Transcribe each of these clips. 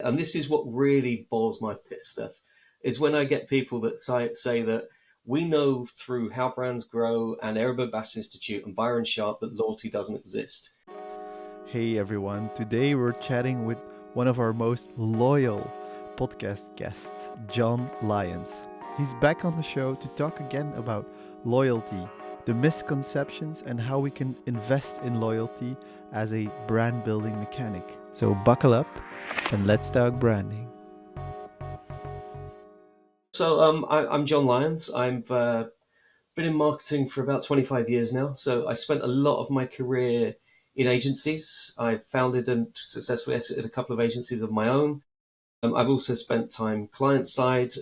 And this is what really boils my pit stuff, is when I get people that say that we know through How Brands Grow and Eriba Bass Institute and Byron Sharp that loyalty doesn't exist. Hey everyone, today we're chatting with one of our most loyal podcast guests, John Lyons. He's back on the show to talk again about loyalty, the misconceptions, and how we can invest in loyalty as a brand building mechanic. So buckle up and let's talk branding. So I'm John Lyons. I've been in marketing for about 25 years now. So I spent a lot of my career in agencies. I founded and successfully exited a couple of agencies of my own. I've also spent time client side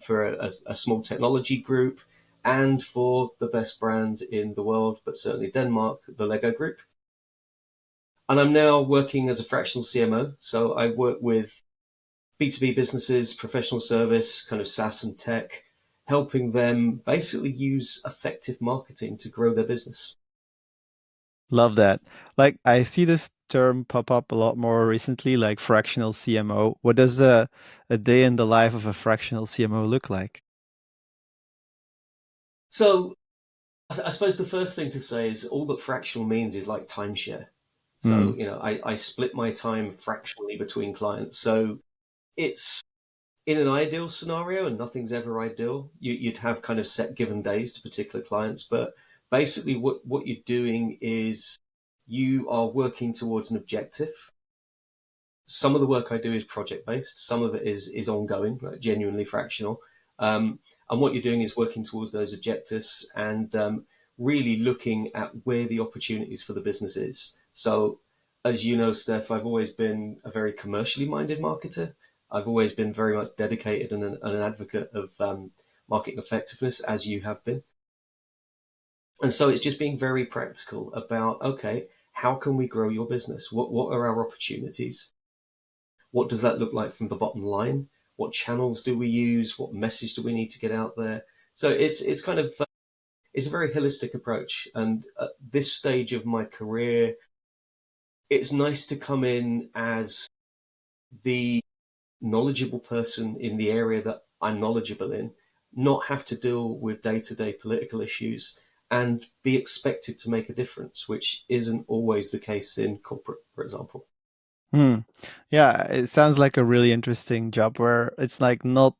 for a small technology group and for the best brand in the world, but certainly Denmark, the Lego Group. And I'm now working as a fractional CMO. So I work with B2B businesses, professional service, kind of SaaS and tech, helping them basically use effective marketing to grow their business. Love that. Like, I see this term pop up a lot more recently, like fractional CMO. What does a day in the life of a fractional CMO look like? So I suppose the first thing to say is all that fractional means is like timeshare. Hmm. So, I split my time fractionally between clients. So it's in an ideal scenario, and nothing's ever ideal, you'd have kind of set given days to particular clients. But basically, what you're doing is you are working towards an objective. Some of the work I do is project based, some of it is ongoing, like genuinely fractional. And what you're doing is working towards those objectives and really looking at where the opportunities for the business is. So, as you know, Steph, I've always been a very commercially minded marketer. I've always been very much dedicated and an advocate of marketing effectiveness, as you have been. And so it's just being very practical about, okay, how can we grow your business? What are our opportunities? What does that look like from the bottom line? What channels do we use? What message do we need to get out there? So it's kind of it's a very holistic approach. And at this stage of my career, it's nice to come in as the knowledgeable person in the area that I'm knowledgeable in, not have to deal with day-to-day political issues, and be expected to make a difference, which isn't always the case in corporate, for example. Hmm. Yeah, it sounds like a really interesting job where it's like not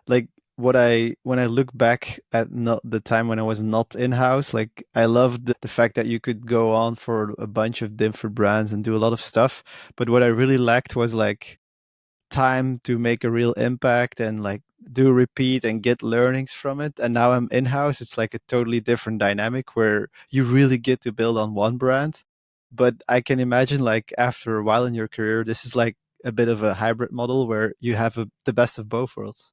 like what I when I look back at not the time when I was not in-house, like I loved the fact that you could go on for a bunch of different brands and do a lot of stuff. But what I really lacked was like time to make a real impact and like do repeat and get learnings from it. And now I'm in-house, it's like a totally different dynamic where you really get to build on one brand. But I can imagine like after a while in your career, this is like a bit of a hybrid model where you have the best of both worlds.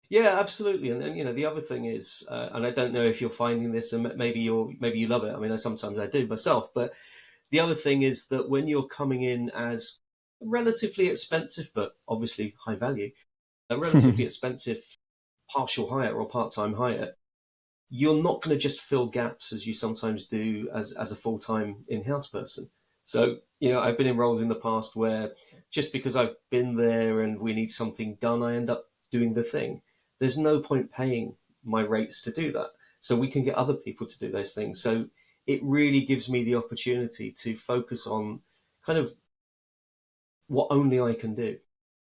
Yeah, absolutely. And then, the other thing is, and I don't know if you're finding this, and maybe you love it. I mean, sometimes I do myself. But the other thing is that when you're coming in as relatively expensive, but obviously high value, a relatively expensive partial hire or part-time hire, you're not going to just fill gaps as you sometimes do as a full-time in-house person. So, I've been in roles in the past where just because I've been there and we need something done, I end up doing the thing. There's no point paying my rates to do that. So we can get other people to do those things. So it really gives me the opportunity to focus on kind of what only I can do.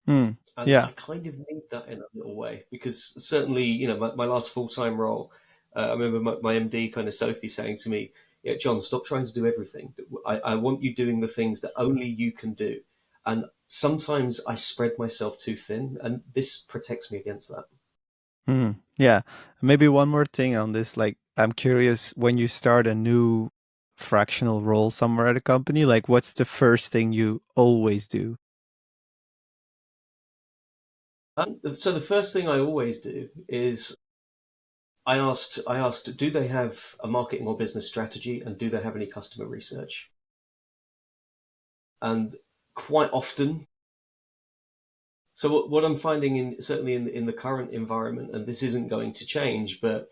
Hmm. And Yeah. I kind of need that in a little way because certainly, my last full time role, I remember my MD, kind of Sophie, saying to me, "Yeah, John, stop trying to do everything. I want you doing the things that only you can do." And sometimes I spread myself too thin, and this protects me against that. Hmm. Yeah. Maybe one more thing on this. Like, I'm curious when you start a new fractional role somewhere at a company, like, what's the first thing you always do? So the first thing I always do is I asked, do they have a marketing or business strategy, and do they have any customer research? And quite often, so what I'm finding certainly in the current environment, and this isn't going to change, but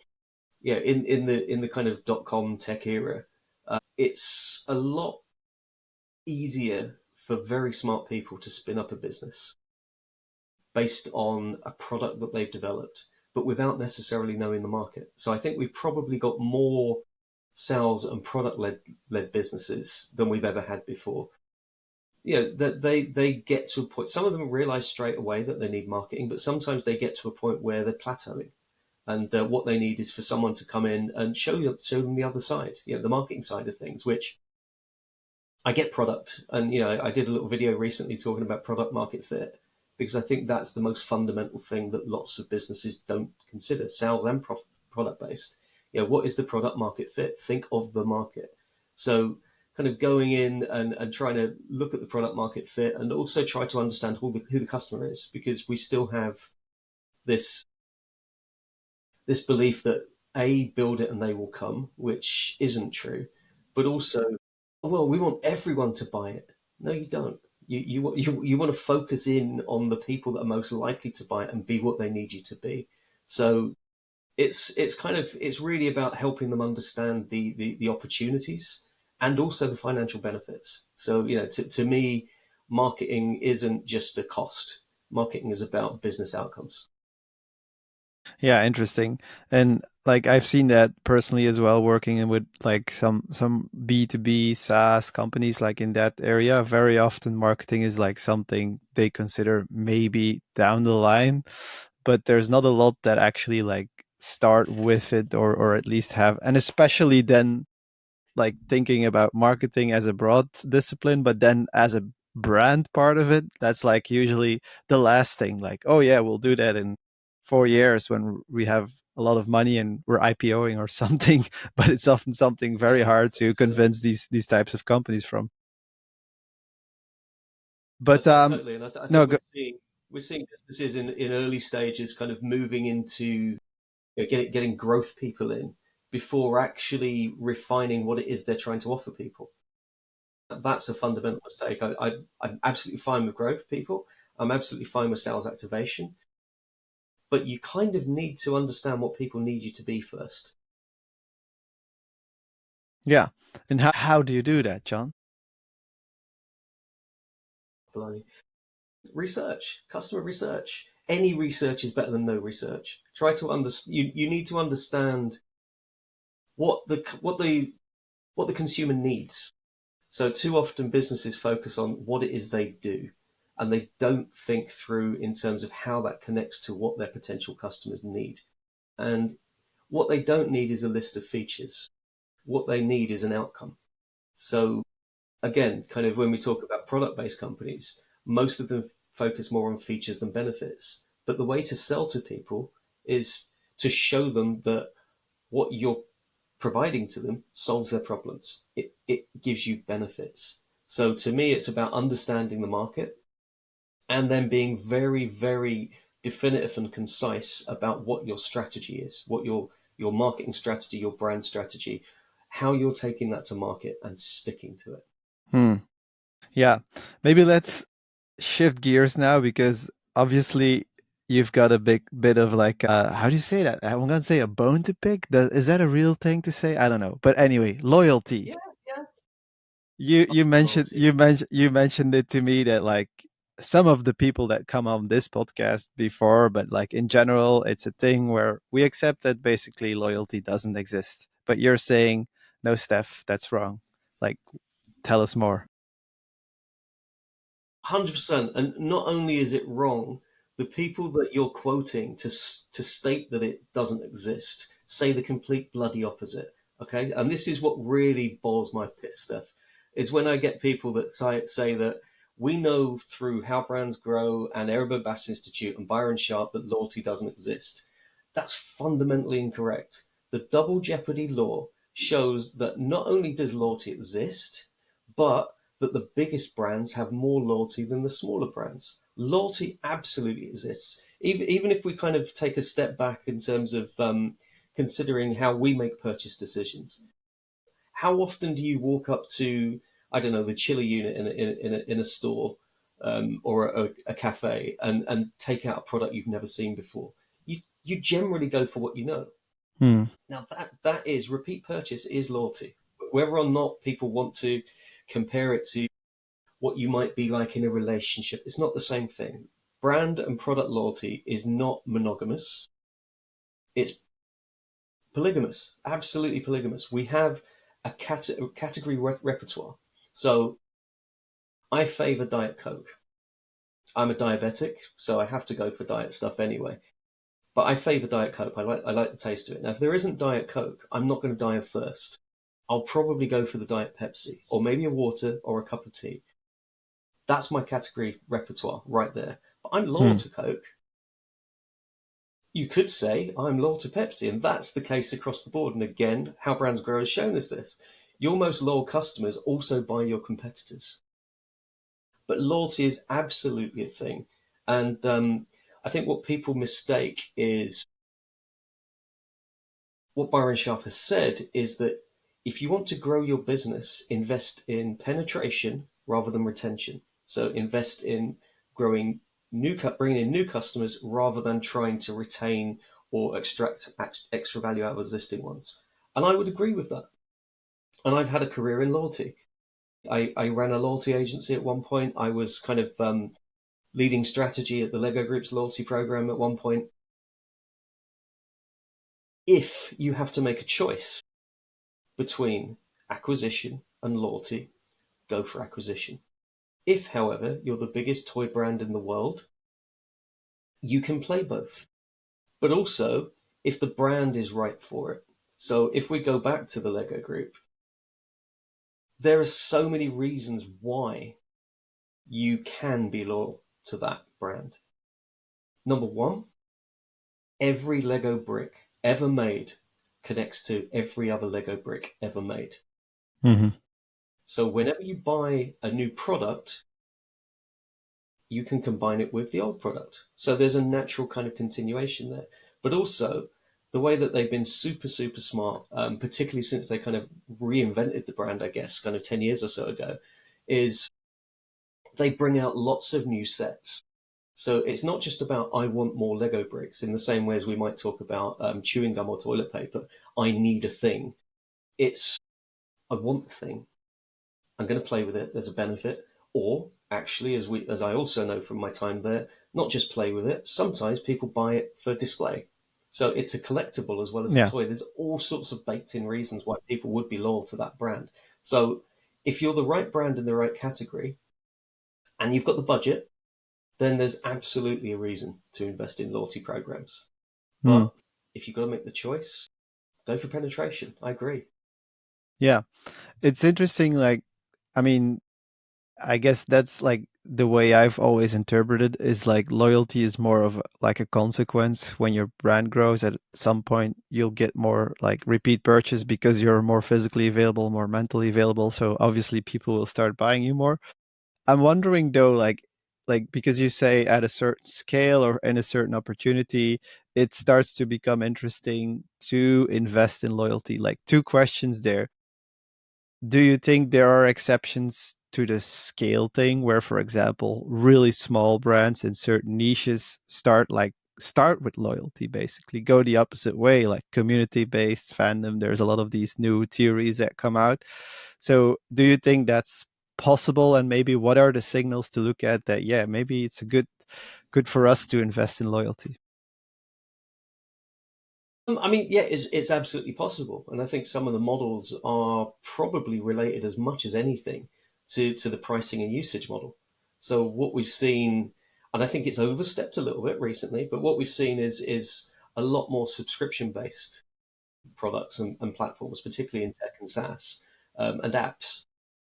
yeah, in the kind of .com tech era, it's a lot easier for very smart people to spin up a business based on a product that they've developed, but without necessarily knowing the market. So I think we've probably got more sales and product led businesses than we've ever had before. That they get to a point. Some of them realize straight away that they need marketing, but sometimes they get to a point where they're plateauing, and what they need is for someone to come in and show them the other side, the marketing side of things. Which I get product, and I did a little video recently talking about product market fit because I think that's the most fundamental thing that lots of businesses don't consider, sales and product based. What is the product market fit? Think of the market. So kind of going in and trying to look at the product market fit and also try to understand who the customer is, because we still have this this belief that build it and they will come, which isn't true, but also, well, we want everyone to buy it. No, you don't. You want to focus in on the people that are most likely to buy it and be what they need you to be. So it's really about helping them understand the opportunities and also the financial benefits. So to me, marketing isn't just a cost. Marketing is about business outcomes. Yeah, interesting. And like I've seen that personally as well, working in with like some B2B SaaS companies like in that area. Very often marketing is like something they consider maybe down the line, but there's not a lot that actually like start with it or at least have, and especially then like thinking about marketing as a broad discipline, but then as a brand part of it, that's like usually the last thing. Like, oh yeah, we'll do that in 4 years when we have a lot of money and we're IPOing or something. But it's often something very hard to So, convince these types of companies from. no, But totally, and I no, think we're seeing businesses in early stages kind of moving into getting growth people in before actually refining what it is they're trying to offer people. That's a fundamental mistake. I'm absolutely fine with growth people. I'm absolutely fine with sales activation, but you kind of need to understand what people need you to be first. yeah. And how do you do that, John? Blimey. Research, customer research. Any research is better than no research. Try to understand. You need to understand what the consumer needs. So too often businesses focus on what it is they do, and they don't think through in terms of how that connects to what their potential customers need. And what they don't need is a list of features. What they need is an outcome. So again, kind of when we talk about product-based companies, most of them focus more on features than benefits. But the way to sell to people is to show them that what you're providing to them solves their problems. It gives you benefits. So to me, it's about understanding the market and then being very, very definitive and concise about what your strategy is, what your marketing strategy, your brand strategy, how you're taking that to market and sticking to it. Hmm. Yeah. Maybe let's shift gears now because obviously you've got a big bit of like how do you say that? I'm gonna say a bone to pick. Is that a real thing to say? I don't know. But anyway, loyalty. Yeah, yeah. You mentioned Loyalty. you mentioned it to me that like some of the people that come on this podcast before, but like in general, it's a thing where we accept that basically loyalty doesn't exist. But you're saying no, Steph, that's wrong. Like, tell us more. 100%. And not only is it wrong, the people that you're quoting to state that it doesn't exist say the complete bloody opposite. Okay, and this is what really boils my pit, Steph, is when I get people that say that we know through How Brands Grow and Erbe Bass Institute and Byron Sharp that loyalty doesn't exist. That's fundamentally incorrect. The double jeopardy law shows that not only does loyalty exist, but that the biggest brands have more loyalty than the smaller brands. Loyalty absolutely exists. Even if we kind of take a step back in terms of considering how we make purchase decisions, how often do you walk up to, I don't know, the chiller unit in a store or a cafe and take out a product you've never seen before? You generally go for what you know. Hmm. Now that is repeat purchase is loyalty. Whether or not people want to compare it to what you might be like in a relationship. It's not the same thing. Brand and product loyalty is not monogamous. It's polygamous, absolutely polygamous. We have a category repertoire. So I favor Diet Coke. I'm a diabetic, so I have to go for diet stuff anyway. But I favor Diet Coke. I like the taste of it. Now, if there isn't Diet Coke, I'm not going to die of thirst. I'll probably go for the Diet Pepsi, or maybe a water or a cup of tea. That's my category repertoire right there. But I'm loyal Hmm. to Coke. You could say I'm loyal to Pepsi, and that's the case across the board. And again, How Brands Grow has shown us this. Your most loyal customers also buy your competitors. But loyalty is absolutely a thing. And I think what people mistake is what Byron Sharp has said is that if you want to grow your business, invest in penetration rather than retention. So invest in growing bringing in new customers rather than trying to retain or extract extra value out of existing ones. And I would agree with that. And I've had a career in loyalty. I ran a loyalty agency at one point. I was kind of leading strategy at the Lego Group's loyalty program at one point. If you have to make a choice between acquisition and loyalty, go for acquisition. If, however, you're the biggest toy brand in the world, you can play both. But also, if the brand is right for it. So if we go back to the Lego Group, there are so many reasons why you can be loyal to that brand. Number one, every Lego brick ever made connects to every other Lego brick ever made. Hmm. So whenever you buy a new product, you can combine it with the old product. So there's a natural kind of continuation there. But also, the way that they've been super, super smart, particularly since they kind of reinvented the brand, I guess, kind of 10 years or so ago, is they bring out lots of new sets. So it's not just about, I want more Lego bricks in the same way as we might talk about chewing gum or toilet paper. I need a thing. It's, I want the thing. I'm going to play with it. There's a benefit. Or actually, as I also know from my time there, not just play with it. Sometimes people buy it for display. So it's a collectible as well as a Yeah. toy. There's all sorts of baked in reasons why people would be loyal to that brand. So if you're the right brand in the right category and you've got the budget, then there's absolutely a reason to invest in loyalty programs. Hmm. But if you've got to make the choice, go for penetration. I agree. Yeah. It's interesting. Like, I mean, I guess that's like the way I've always interpreted is like loyalty is more of like a consequence when your brand grows. At some point, you'll get more like repeat purchase because you're more physically available, more mentally available. So obviously, people will start buying you more. I'm wondering though, like because you say at a certain scale or in a certain opportunity, it starts to become interesting to invest in loyalty. Like two questions there. Do you think there are exceptions to the scale thing where, for example, really small brands in certain niches start with loyalty, basically go the opposite way, like community based fandom? There's a lot of these new theories that come out. So do you think that's possible, and maybe what are the signals to look at that, yeah, maybe it's a good for us to invest in loyalty? I mean, yeah, it's absolutely possible, and I think some of the models are probably related as much as anything to the pricing and usage model. So what we've seen, and I think it's overstepped a little bit recently, but what we've seen is a lot more subscription based products and platforms, particularly in tech and SaaS and apps.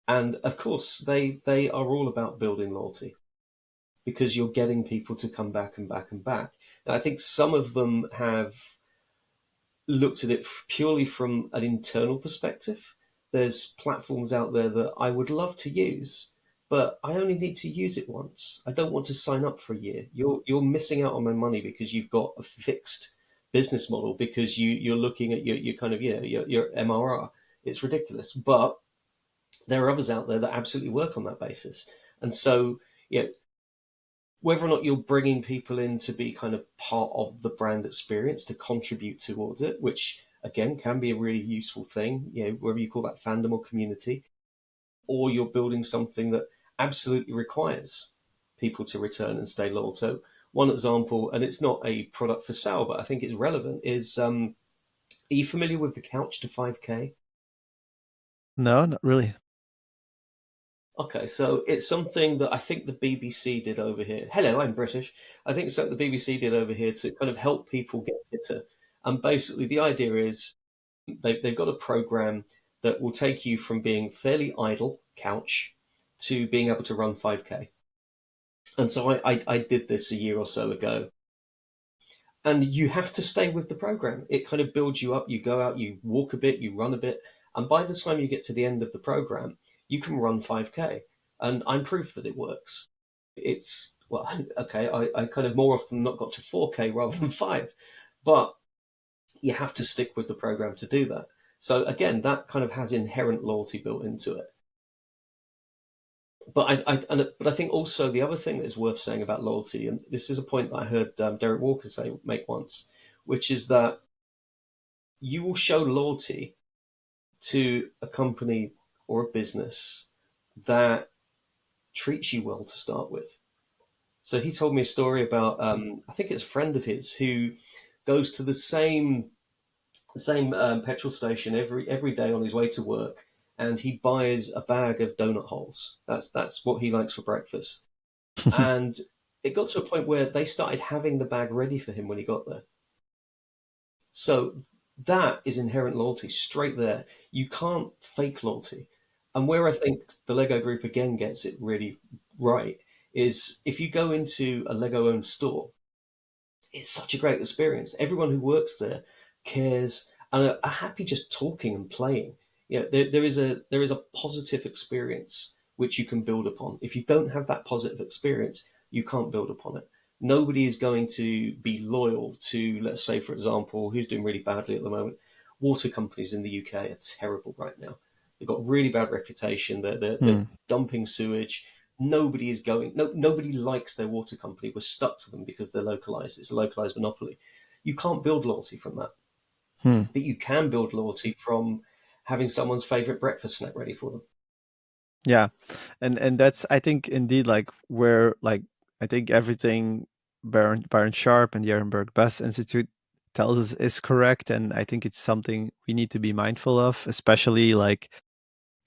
And of course, they are all about building loyalty because you're getting people to come back and back and back. And I think some of them have looked at it purely from an internal perspective. There's platforms out there that I would love to use, but I only need to use it once. I don't want to sign up for a year. You're missing out on my money because you've got a fixed business model because you're looking at your kind of your MRR. It's ridiculous, but there are others out there that absolutely work on that basis. And so, yeah, whether or not you're bringing people in to be kind of part of the brand experience to contribute towards it, which again can be a really useful thing, whether you call that fandom or community, or you're building something that absolutely requires people to return and stay loyal. So one example, and it's not a product for sale, but I think it's relevant, is are you familiar with the couch to 5K? No, not really. Okay, so it's something that I think the BBC did over here. Hello, I'm British. I think so. The BBC did over here to kind of help people get fitter. And basically, the idea is they've got a program that will take you from being fairly idle, couch, to being able to run 5K. And so I did this a year or so ago. And you have to stay with the program. It kind of builds you up. You go out, you walk a bit, you run a bit. And by the time you get to the end of the program, you can run 5K. And I'm proof that it works. It's, well, okay, I kind of more often not got to 4K rather than 5. But you have to stick with the program to do that. So again, that kind of has inherent loyalty built into it. But I think also the other thing that is worth saying about loyalty, and this is a point that I heard Derek Walker make once, which is that you will show loyalty to a company or a business that treats you well to start with. So he told me a story about I think it's a friend of his who goes to the same petrol station every day on his way to work, and he buys a bag of donut holes. That's what he likes for breakfast. And it got to a point where they started having the bag ready for him when he got there. So that is inherent loyalty straight there. You can't fake loyalty. And where I think the Lego Group again gets it really right is if you go into a Lego owned store, it's such a great experience. Everyone who works there cares and are happy just talking and playing. There is a positive experience which you can build upon. If you don't have that positive experience, you can't build upon it. Nobody is going to be loyal to, let's say, for example, who's doing really badly at the moment. Water companies in the UK are terrible right now. They've got really bad reputation. They're Hmm. dumping sewage. Nobody is going. No, nobody likes their water company. We're stuck to them because they're localized. It's a localized monopoly. You can't build loyalty from that, Hmm. but you can build loyalty from having someone's favorite breakfast snack ready for them. Yeah, and that's, I think, indeed, like where, like, I think everything Baron Sharp and the Ehrenberg Best Institute tells us is correct, and I think it's something we need to be mindful of, especially like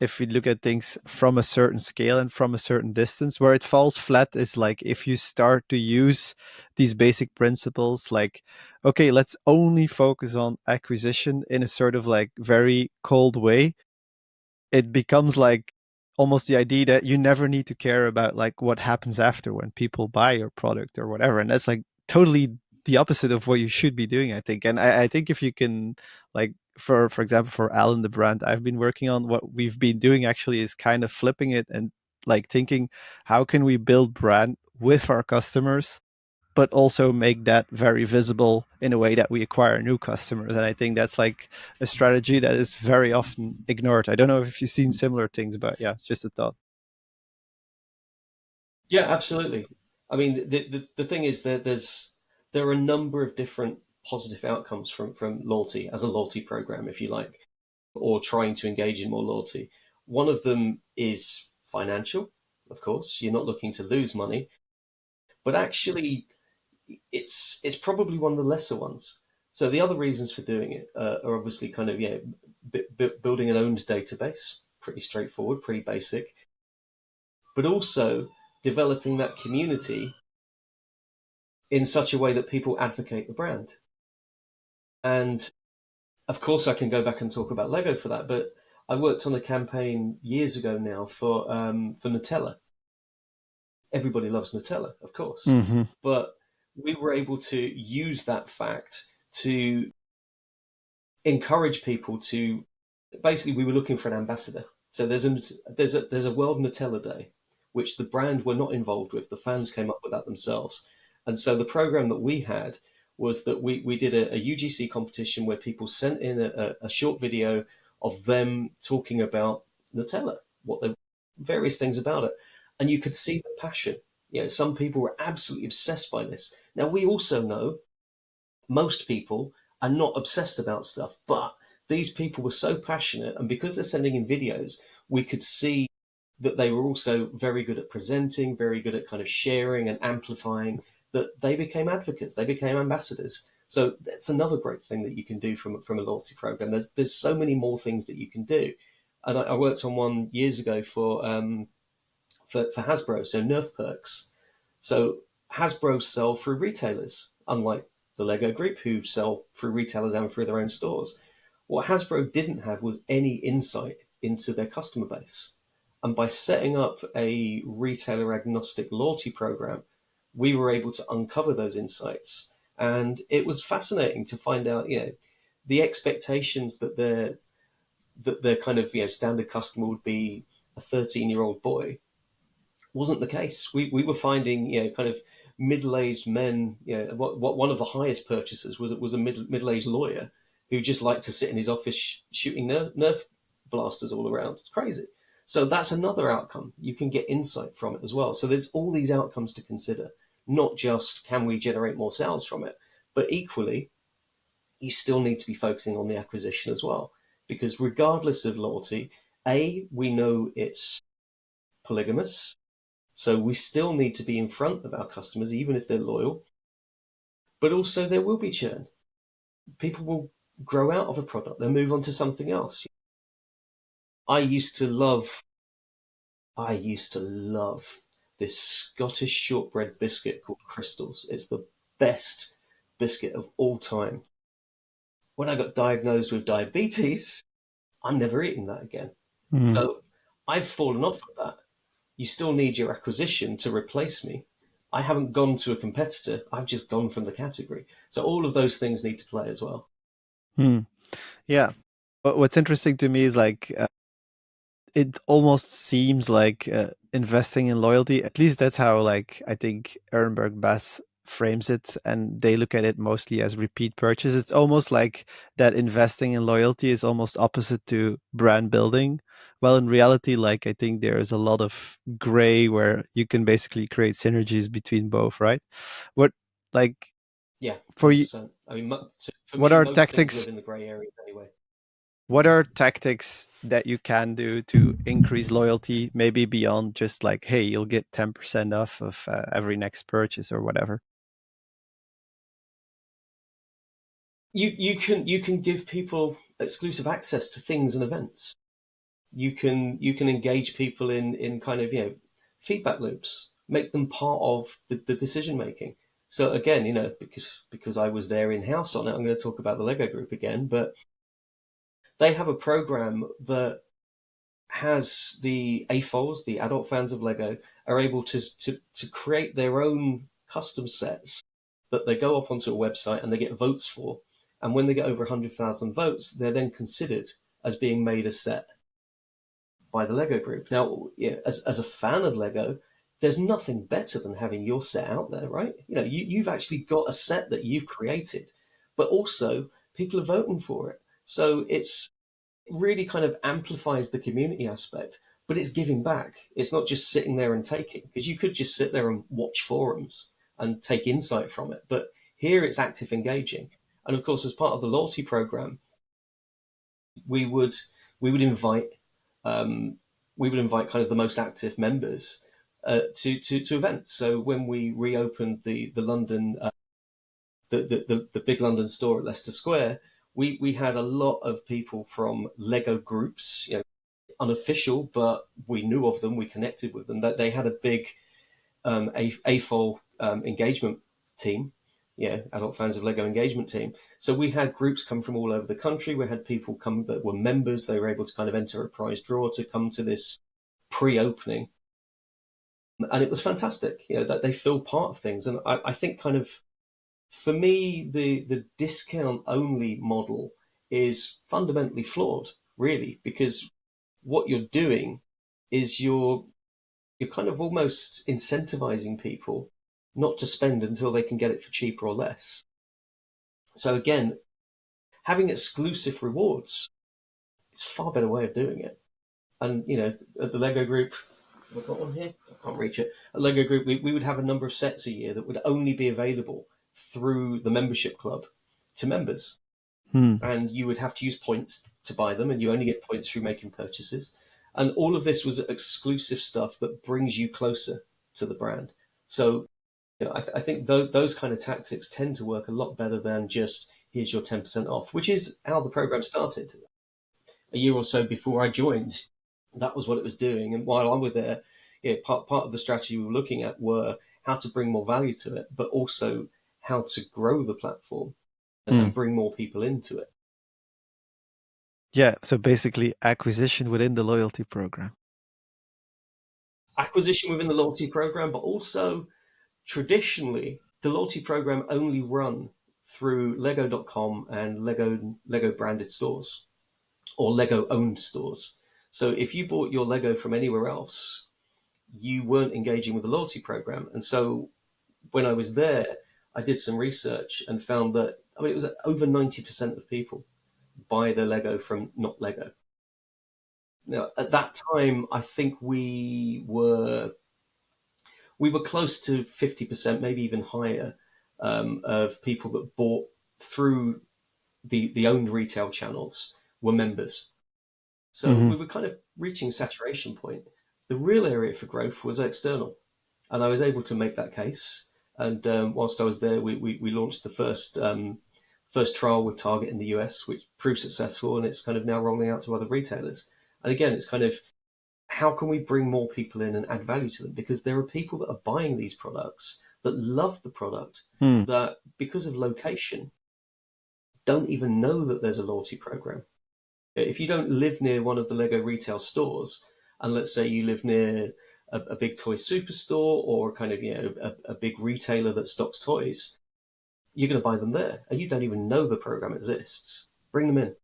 if we look at things from a certain scale and from a certain distance. Where it falls flat is like if you start to use these basic principles, like, okay, let's only focus on acquisition in a sort of like very cold way. It becomes like almost the idea that you never need to care about like what happens after when people buy your product or whatever, and that's like totally the opposite of what you should be doing, I think. And I think if you can, like, for example, for Alan, the brand I've been working on, what we've been doing actually is kind of flipping it and like thinking, how can we build brand with our customers but also make that very visible in a way that we acquire new customers. And I think that's like a strategy that is very often ignored. I don't know if you've seen similar things, but yeah, it's just a thought. Yeah, absolutely. I mean, the thing is that there are a number of different positive outcomes from loyalty as a loyalty program, if you like, or trying to engage in more loyalty. One of them is financial, of course. You're not looking to lose money, but actually, it's probably one of the lesser ones. So the other reasons for doing it are obviously kind of building an owned database, pretty straightforward, pretty basic, but also developing that community in such a way that people advocate the brand. And of course, I can go back and talk about Lego for that, but I worked on a campaign years ago now for Nutella. Everybody loves Nutella, of course, Mm-hmm. but we were able to use that fact to encourage people to basically we were looking for an ambassador. So there's a World Nutella Day, which the brand were not involved with. The fans came up with that themselves, and so the program that we had was that we did a UGC competition where people sent in a short video of them talking about Nutella, what the various things about it, and you could see the passion. Some people were absolutely obsessed by this. Now we also know most people are not obsessed about stuff, but these people were so passionate, and because they're sending in videos, we could see that they were also very good at presenting, very good at kind of sharing and amplifying, that they became advocates, they became ambassadors. So that's another great thing that you can do from a loyalty program. There's so many more things that you can do. And I worked on one years ago for Hasbro, so Nerf perks. So Hasbro sell through retailers, unlike the Lego Group, who sell through retailers and through their own stores. What Hasbro didn't have was any insight into their customer base. And by setting up a retailer agnostic loyalty program, we were able to uncover those insights. And it was fascinating to find out, the expectations that their kind of standard customer would be a 13-year-old boy wasn't the case. We were finding kind of middle-aged men. What one of the highest purchasers was a middle-aged lawyer who just liked to sit in his office shooting Nerf blasters all around. It's crazy. So that's another outcome. You can get insight from it as well. So there's all these outcomes to consider. Not just can we generate more sales from it, but equally you still need to be focusing on the acquisition as well. Because regardless of loyalty, we know it's polygamous, so we still need to be in front of our customers, even if they're loyal. But also, there will be churn. People will grow out of a product, they'll move on to something else. I used to love, I used to love this Scottish shortbread biscuit called Crystals. It's the best biscuit of all time. When I got diagnosed with diabetes, I'm never eating that again. Mm. So I've fallen off of that. You still need your acquisition to replace me. I haven't gone to a competitor. I've just gone from the category. So all of those things need to play as well. Mm. Yeah. What's interesting to me is like it almost seems like investing in loyalty. At least that's how like I think Ehrenberg Bass frames it, and they look at it mostly as repeat purchase. It's almost like that investing in loyalty is almost opposite to brand building. Well, in reality, like I think there is a lot of gray where you can basically create synergies between both, right? What like Yeah, for you? 100%. I mean, for What me, are most things tactics live in the grey areas anyway. what are tactics that you can do to increase loyalty, maybe beyond just like, hey, you'll get 10% off of every next purchase or whatever? You can give people exclusive access to things and events. You can engage people in kind of feedback loops, make them part of the decision making. So again, because I was there in house on it, I'm going to talk about the Lego Group again, but they have a program that has the AFOLs, the adult fans of Lego, are able to create their own custom sets that they go up onto a website and they get votes for. And when they get over 100,000 votes, they're then considered as being made a set by the Lego Group. Now, as a fan of Lego, there's nothing better than having your set out there, right? You've actually got a set that you've created, but also people are voting for it. So it really kind of amplifies the community aspect, but it's giving back. It's not just sitting there and taking, because you could just sit there and watch forums and take insight from it. But here it's active engaging. And of course, as part of the loyalty program, we would we would invite um, we would invite kind of the most active members to events. So when we reopened the London the big London store at Leicester Square, we had a lot of people from Lego groups, unofficial, but we knew of them, we connected with them. That they had a big AFOL engagement team, adult fans of Lego engagement team. So we had groups come from all over the country. We had people come that were members. They were able to kind of enter a prize draw to come to this pre-opening, and it was fantastic. That they feel part of things, and I think kind of for me the discount only model is fundamentally flawed, really, because what you're doing is you're kind of almost incentivizing people not to spend until they can get it for cheaper or less. So again, having exclusive rewards is a far better way of doing it. And at the Lego Group, have I got one here? I can't reach it. At Lego Group, we would have a number of sets a year that would only be available through the membership club to members. Hmm. And you would have to use points to buy them, and you only get points through making purchases. And all of this was exclusive stuff that brings you closer to the brand. So I think those kind of tactics tend to work a lot better than just here's your 10% off, which is how the program started a year or so before I joined. That was what it was doing. And while I was there, part of the strategy we were looking at were how to bring more value to it, but also how to grow the platform Mm. and bring more people into it. Yeah, so basically acquisition within the loyalty program. Acquisition within the loyalty program, but also traditionally the loyalty program only run through Lego.com and Lego branded stores or Lego owned stores. So if you bought your Lego from anywhere else, you weren't engaging with the loyalty program. And so when I was there, I did some research and found that, I mean, it was over 90% of people buy their Lego from not Lego. Now, at that time, I think we were close to 50%, maybe even higher, of people that bought through the owned retail channels were members. So Hmm. we were kind of reaching saturation point. The real area for growth was external, and I was able to make that case. And whilst I was there, we launched the first trial with Target in the US, which proved successful, and it's kind of now rolling out to other retailers. And again, it's kind of how can we bring more people in and add value to them? Because there are people that are buying these products that love the product Hmm. that because of location don't even know that there's a loyalty program. If you don't live near one of the Lego retail stores, and let's say you live near a big toy superstore or kind of a big retailer that stocks toys, you're going to buy them there, and you don't even know the program exists. Bring them in.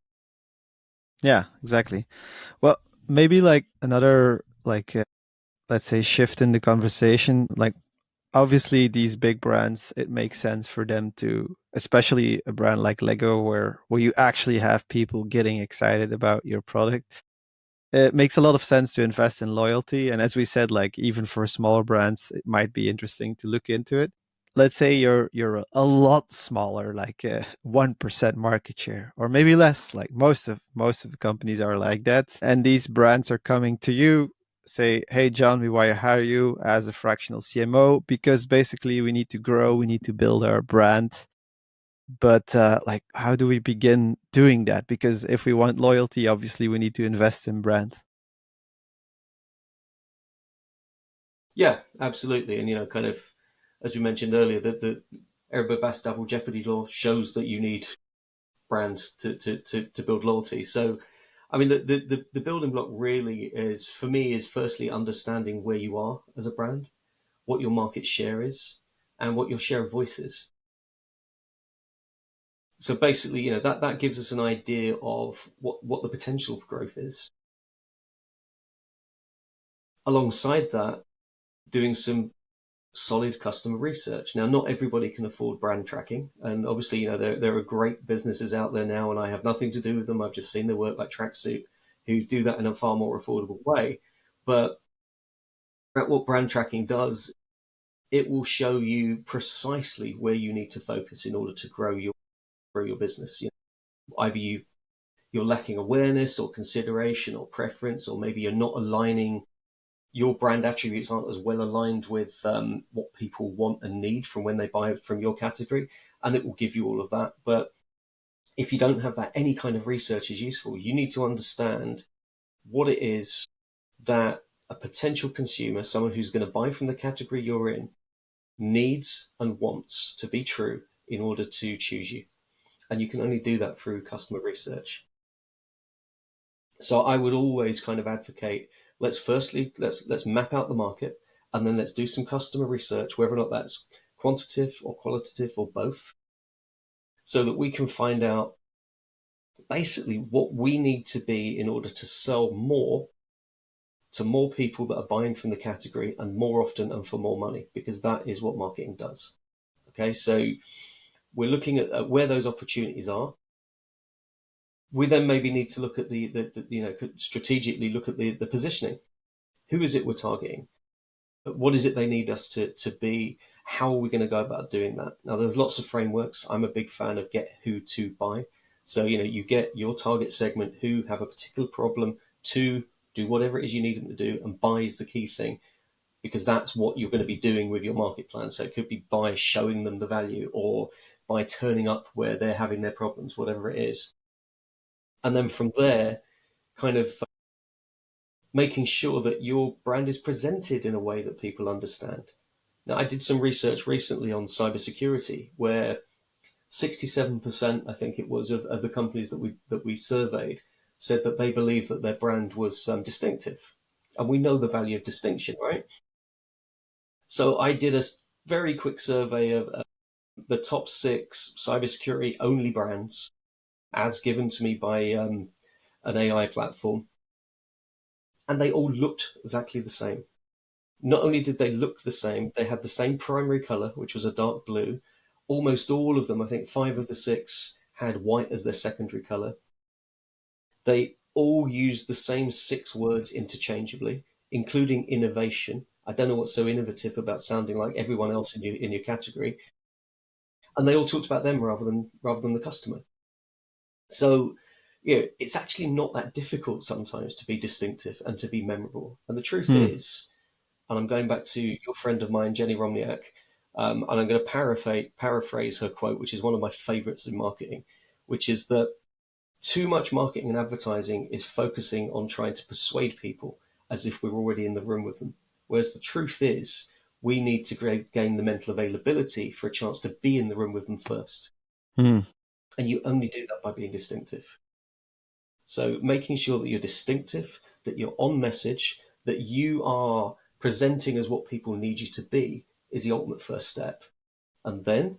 Yeah, exactly. Well, maybe like another let's say shift in the conversation, like obviously these big brands, it makes sense for them to, especially a brand like Lego where you actually have people getting excited about your product. It makes a lot of sense to invest in loyalty, and as we said, like even for smaller brands it might be interesting to look into it. Let's say you're a lot smaller, like 1% market share or maybe less, like most of the companies are like that, and these brands are coming to you, say, hey John, we want to hire you as a fractional CMO because basically we need to grow, we need to build our brand. But like how do we begin doing that? Because if we want loyalty, obviously we need to invest in brand. Yeah, absolutely. And kind of as we mentioned earlier, that the Erbe Bass Double Jeopardy law shows that you need brand to build loyalty. So, I mean, the building block really is for me is firstly understanding where you are as a brand, what your market share is, and what your share of voice is. So basically, that gives us an idea of what the potential for growth is. Alongside that, doing some solid customer research. Now, not everybody can afford brand tracking, and obviously, there are great businesses out there now, and I have nothing to do with them. I've just seen their work, like Tracksuit, who do that in a far more affordable way. But what brand tracking does, it will show you precisely where you need to focus in order to grow your business. Either you're lacking awareness or consideration or preference, or maybe you're not aligning your brand attributes aren't as well aligned with what people want and need from when they buy from your category, and it will give you all of that. But if you don't have that, any kind of research is useful. You need to understand what it is that a potential consumer, someone who's going to buy from the category you're in, needs and wants to be true in order to choose you. And you can only do that through customer research. So I would always kind of advocate, let's map out the market, and then let's do some customer research, whether or not that's quantitative or qualitative or both, so that we can find out basically what we need to be in order to sell more to more people that are buying from the category and more often and for more money, because that is what marketing does. Okay, so we're looking at where those opportunities are. We then maybe need to look at strategically look at the positioning. Who is it we're targeting? What is it they need us to be? How are we going to go about doing that? Now, there's lots of frameworks. I'm a big fan of get who to buy. So, you get your target segment who have a particular problem to do whatever it is you need them to do, and buy is the key thing because that's what you're going to be doing with your market plan. So it could be by showing them the value or by turning up where they're having their problems, whatever it is. And then from there, kind of making sure that your brand is presented in a way that people understand. Now, I did some research recently on cybersecurity where 67%, I think it was, of the companies that we surveyed said that they believed that their brand was distinctive. And we know the value of distinction, right? So I did a very quick survey of the top six cybersecurity only brands as given to me by an AI platform, and they all looked exactly the same. Not only did they look the same, they had the same primary color, which was a dark blue. Almost all of them, I think five of the six, had white as their secondary color. They all used the same six words interchangeably, including innovation. I don't know what's so innovative about sounding like everyone else in your category. And they all talked about them rather than the customer. So, it's actually not that difficult sometimes to be distinctive and to be memorable. And the truth Hmm. is, and I'm going back to your friend of mine, Jenny Romniak, and I'm going to paraphrase her quote, which is one of my favorites in marketing, which is that too much marketing and advertising is focusing on trying to persuade people as if we're already in the room with them. Whereas the truth is, we need to gain the mental availability for a chance to be in the room with them first. Hmm. And you only do that by being distinctive. So making sure that you're distinctive, that you're on message, that you are presenting as what people need you to be is the ultimate first step. And then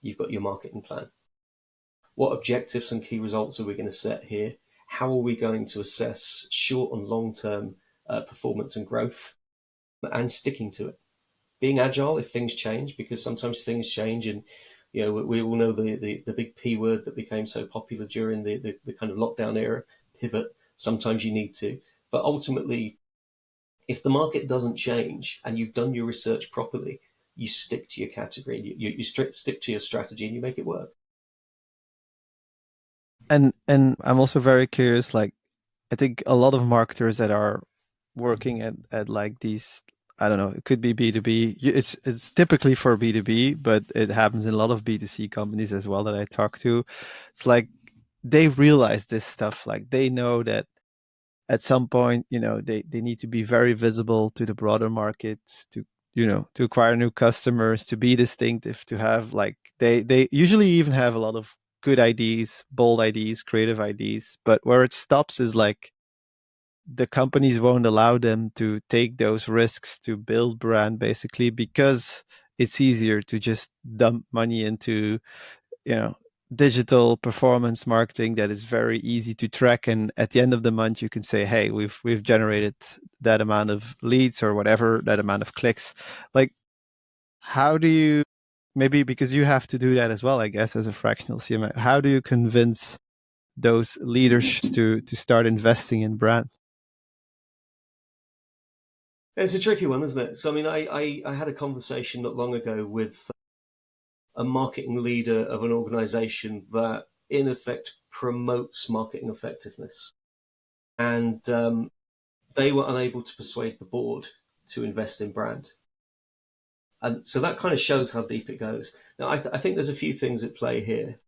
you've got your marketing plan. What objectives and key results are we going to set here? How are we going to assess short and long term performance and growth and sticking to it? Being agile if things change, because sometimes things change. And we all know the big P word that became so popular during the kind of lockdown era, pivot. Sometimes you need to. But ultimately, if the market doesn't change and you've done your research properly, you stick to your category, you stick to your strategy, and you make it work. And I'm also very curious, like I think a lot of marketers that are working at like these, I don't know, it could be B2B. It's typically for B2B, but it happens in a lot of B2C companies as well that I talk to. It's like they realize this stuff. Like they know that at some point, they need to be very visible to the broader market to, to acquire new customers, to be distinctive, to have like they usually even have a lot of good ideas, bold ideas, creative ideas. But where it stops is like the companies won't allow them to take those risks to build brand basically because it's easier to just dump money into, you know digital performance marketing that is very easy to track, and at the end of the month you can say, hey, we've generated that amount of leads or whatever, that amount of clicks. Like, how do you, maybe because you have to do that as well, I guess, as a fractional CMO, how do you convince those leaders to start investing in brand? It's a tricky one, isn't it? So, I mean, I had a conversation not long ago with a marketing leader of an organization that, in effect, promotes marketing effectiveness. And they were unable to persuade the board to invest in brand. And so that kind of shows how deep it goes. Now, I think there's a few things at play here.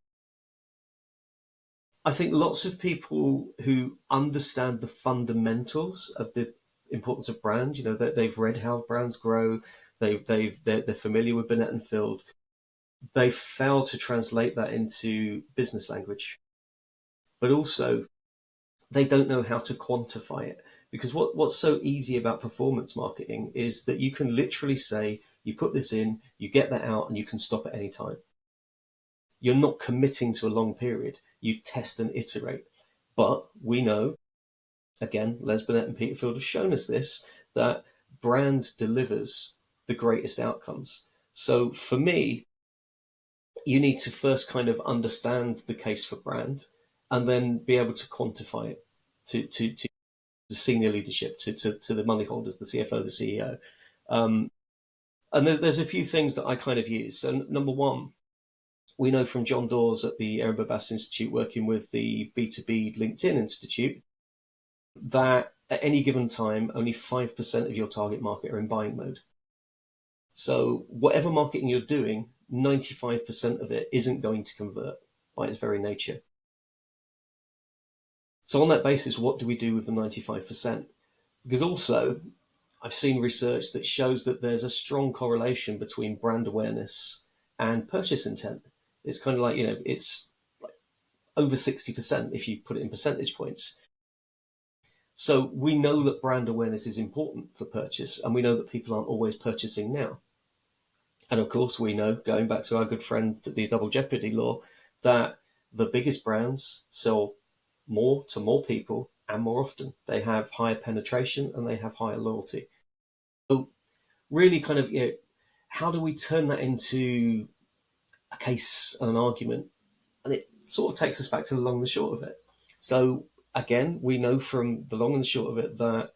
I think lots of people who understand the fundamentals of the importance of brand, that they've read how brands grow, they're familiar with Binet and Field, they fail to translate that into business language. But also, they don't know how to quantify it. Because what's so easy about performance marketing is that you can literally say, you put this in, you get that out, and you can stop at any time. You're not committing to a long period. You test and iterate. But we know, again, Les Binet and Peter Field have shown us this, that brand delivers the greatest outcomes. So for me, you need to first kind of understand the case for brand and then be able to quantify it to the senior leadership, to the money holders, the CFO, the CEO. And there's a few things that I kind of use. So number one, we know from John Dawes at the Aaron Bass Institute working with the B2B LinkedIn Institute that at any given time, only 5% of your target market are in buying mode. So whatever marketing you're doing, 95% of it isn't going to convert by its very nature. So on that basis, what do we do with the 95%? Because also, I've seen research that shows that there's a strong correlation between brand awareness and purchase intent. It's kind of like, it's like over 60% if you put it in percentage points. So we know that brand awareness is important for purchase, and we know that people aren't always purchasing now. And of course, we know, going back to our good friend, the double jeopardy law, that the biggest brands sell more to more people and more often. They have higher penetration and they have higher loyalty. So really kind of, how do we turn that into a case and an argument? And it sort of takes us back to the long and the short of it. So again, we know from the long and the short of it that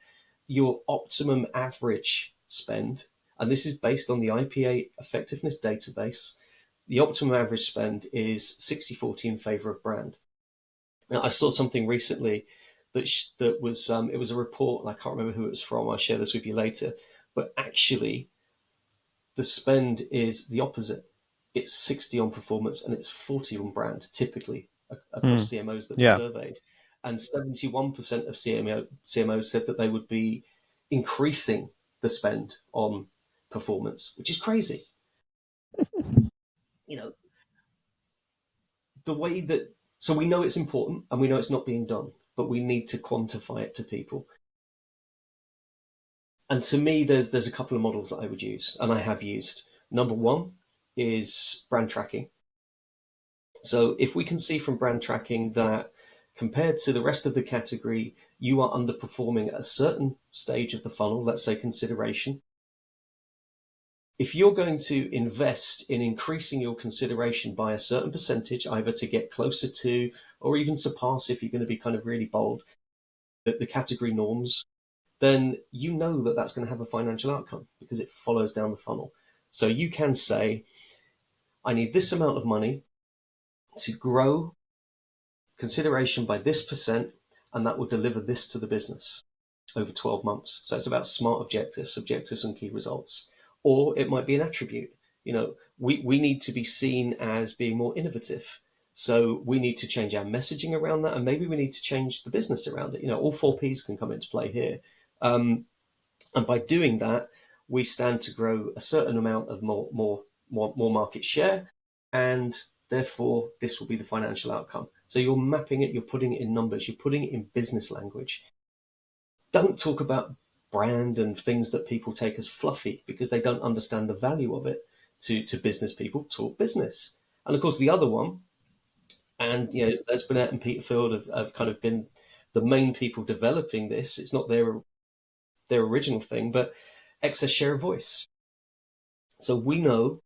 your optimum average spend, and this is based on the IPA effectiveness database, the optimum average spend is 60-40 in favor of brand. Now, I saw something recently that was it was a report, and I can't remember who it was from. I'll share this with you later. But actually, the spend is the opposite. It's 60 on performance and it's 40 on brand, typically across Mm. CMOs that were Yeah. surveyed. And 71% of CMOs said that they would be increasing the spend on performance, which is crazy. You know, the way that, so we know it's important and we know it's not being done, but we need to quantify it to people. And to me, there's a couple of models that I would use, and I have used. Number one is brand tracking. So if we can see from brand tracking that compared to the rest of the category, you are underperforming at a certain stage of the funnel, let's say consideration. If you're going to invest in increasing your consideration by a certain percentage, either to get closer to or even surpass, if you're going to be kind of really bold, the category norms, then you know that that's going to have a financial outcome because it follows down the funnel. So you can say, I need this amount of money to grow consideration by this percent, and that will deliver this to the business over 12 months. So it's about smart objectives and key results. Or it might be an attribute. We need to be seen as being more innovative. So we need to change our messaging around that, and maybe we need to change the business around it. All four P's can come into play here. And by doing that, we stand to grow a certain amount of more market share, and therefore this will be the financial outcome. So you're mapping it, you're putting it in numbers, you're putting it in business language. Don't talk about brand and things that people take as fluffy because they don't understand the value of it to business people. Talk business. And of course, the other one, and Les Burnett and Peter Field have kind of been the main people developing this. It's not their original thing, but excess share of voice. So we know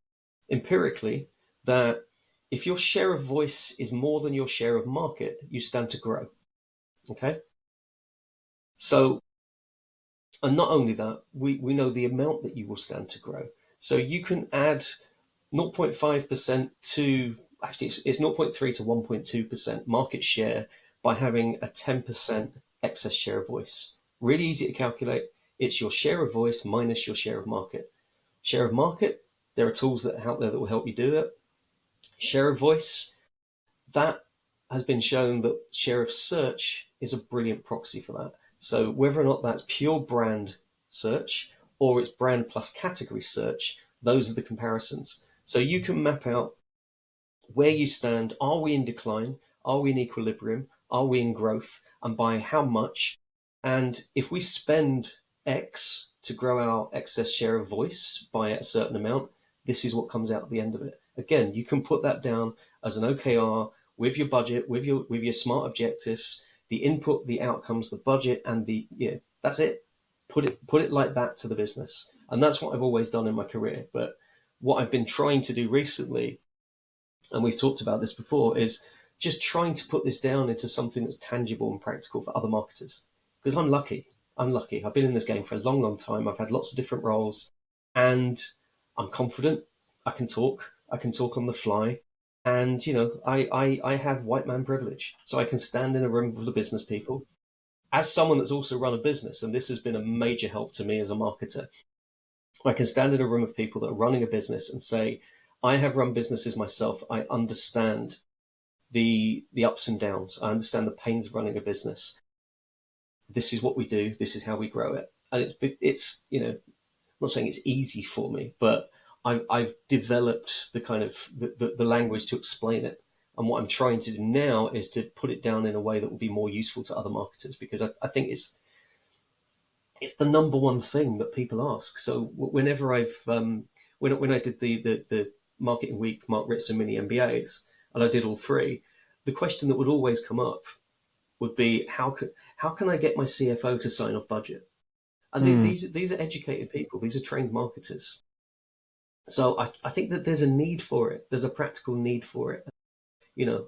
empirically that if your share of voice is more than your share of market, you stand to grow. Okay. So, and not only that, we know the amount that you will stand to grow. So you can add 0.5% to, actually, it's 0.3 to 1.2% market share by having a 10% excess share of voice. Really easy to calculate. It's your share of voice minus your share of market. Share of market, there are tools that are out there that will help you do it. Share of voice, that has been shown that share of search is a brilliant proxy for that. So whether or not that's pure brand search or it's brand plus category search, those are the comparisons. So you can map out where you stand. Are we in decline? Are we in equilibrium? Are we in growth? And by how much? And if we spend X to grow our excess share of voice by a certain amount, this is what comes out at the end of it. Again, you can put that down as an OKR with your budget, with your smart objectives, the input, the outcomes, the budget, and that's it. Put it like that to the business. And that's what I've always done in my career. But what I've been trying to do recently, and we've talked about this before, is just trying to put this down into something that's tangible and practical for other marketers. Because I'm lucky. I'm lucky. I've been in this game for a long, long time. I've had lots of different roles, and I'm confident. I can talk. I can talk on the fly. And, I have white man privilege. So I can stand in a room full of business people as someone that's also run a business, and this has been a major help to me as a marketer, I can stand in a room of people that are running a business and say, I have run businesses myself. I understand the ups and downs. I understand the pains of running a business. This is what we do. This is how we grow it. And it's I'm not saying it's easy for me, but I've developed the kind of the language to explain it. And what I'm trying to do now is to put it down in a way that will be more useful to other marketers, because I think it's the number one thing that people ask. So whenever when I did the marketing week Mark Ritson mini MBAs, and I did all three, the question that would always come up would be how can I get my CFO to sign off budget? And Mm. these are educated people. These are trained marketers. So I think that there's a need for it. There's a practical need for it.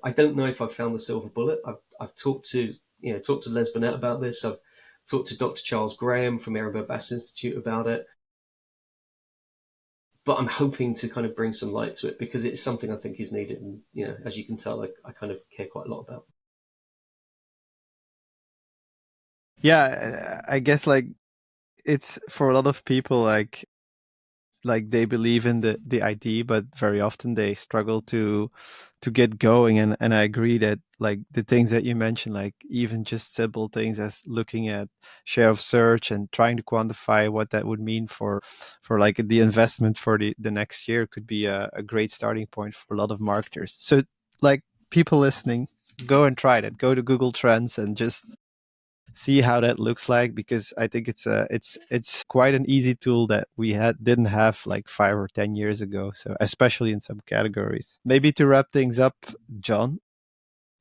I don't know if I've found the silver bullet. I've talked to Les Burnett about this. I've talked to Dr. Charles Graham from Ehrenberg Bass Institute about it. But I'm hoping to kind of bring some light to it, because it's something I think is needed. And, as you can tell, I kind of care quite a lot about. Yeah, I guess like it's for a lot of people like they believe in the idea, but very often they struggle to get going. And I agree that like the things that you mentioned, like even just simple things as looking at share of search and trying to quantify what that would mean for like the investment for the next year could be a great starting point for a lot of marketers. So like people listening, go and try that. Go to Google Trends and just see how that looks like, because I think it's quite an easy tool that we didn't have like 5 or 10 years ago. So especially in some categories. Maybe to wrap things up, John,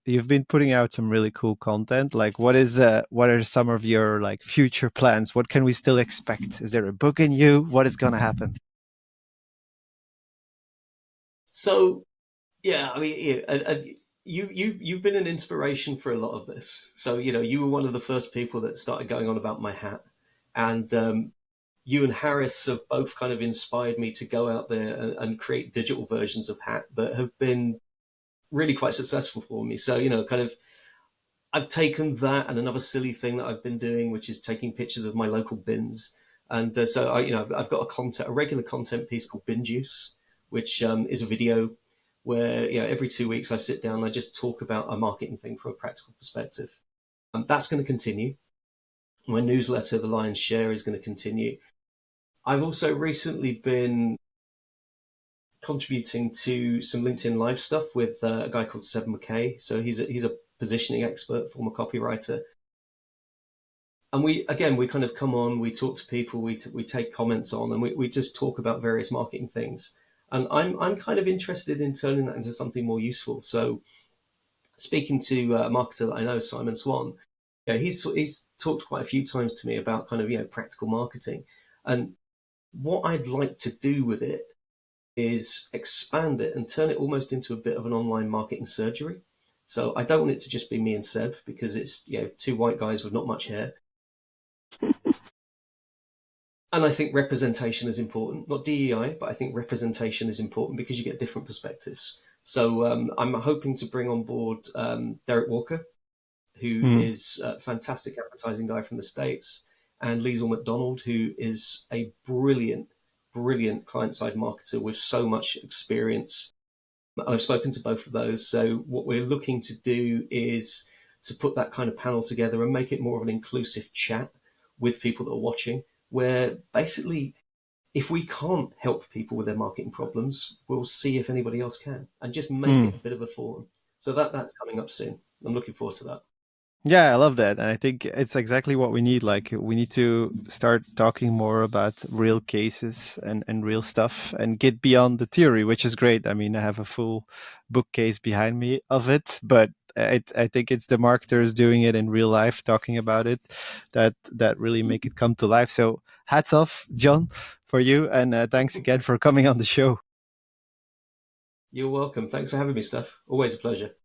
you've been putting out some really cool content. Like what are some of your like future plans? What can we still expect? Is there a book in you? What is gonna happen? So yeah, I mean, you've been an inspiration for a lot of this. So you were one of the first people that started going on about my hat, and you and Harris have both kind of inspired me to go out there and create digital versions of hat that have been really quite successful for me. So kind of I've taken that and another silly thing that I've been doing, which is taking pictures of my local bins. And so I've got a regular content piece called Bin Juice, which is a video where every 2 weeks I sit down and I just talk about a marketing thing from a practical perspective. And that's going to continue. My newsletter, The Lion's Share, is going to continue. I've also recently been contributing to some LinkedIn Live stuff with a guy called Seb McKay. So he's a positioning expert, former copywriter, and we kind of come on, we talk to people, we take comments on, and we just talk about various marketing things. And I'm kind of interested in turning that into something more useful. So speaking to a marketer that I know, Simon Swan, he's talked quite a few times to me about kind of practical marketing, and what I'd like to do with it is expand it and turn it almost into a bit of an online marketing surgery. So I don't want it to just be me and Seb, because it's two white guys with not much hair. And I think representation is important, not DEI, but I think representation is important because you get different perspectives. So I'm hoping to bring on board Derek Walker, who Hmm. is a fantastic advertising guy from the States, and Liesl McDonald, who is a brilliant, brilliant client-side marketer with so much experience. I've spoken to both of those. So what we're looking to do is to put that kind of panel together and make it more of an inclusive chat with people that are watching, where basically if we can't help people with their marketing problems, we'll see if anybody else can, and just make Hmm. it a bit of a forum. So that's coming up soon. I'm looking forward to that. Yeah, I love that. And I think it's exactly what we need. Like, we need to start talking more about real cases and real stuff and get beyond the theory, which is great. I mean, I have a full bookcase behind me of it, but I think it's the marketers doing it in real life, talking about it, that really make it come to life. So, hats off, John, for you. And thanks again for coming on the show. You're welcome. Thanks for having me, Steph. Always a pleasure.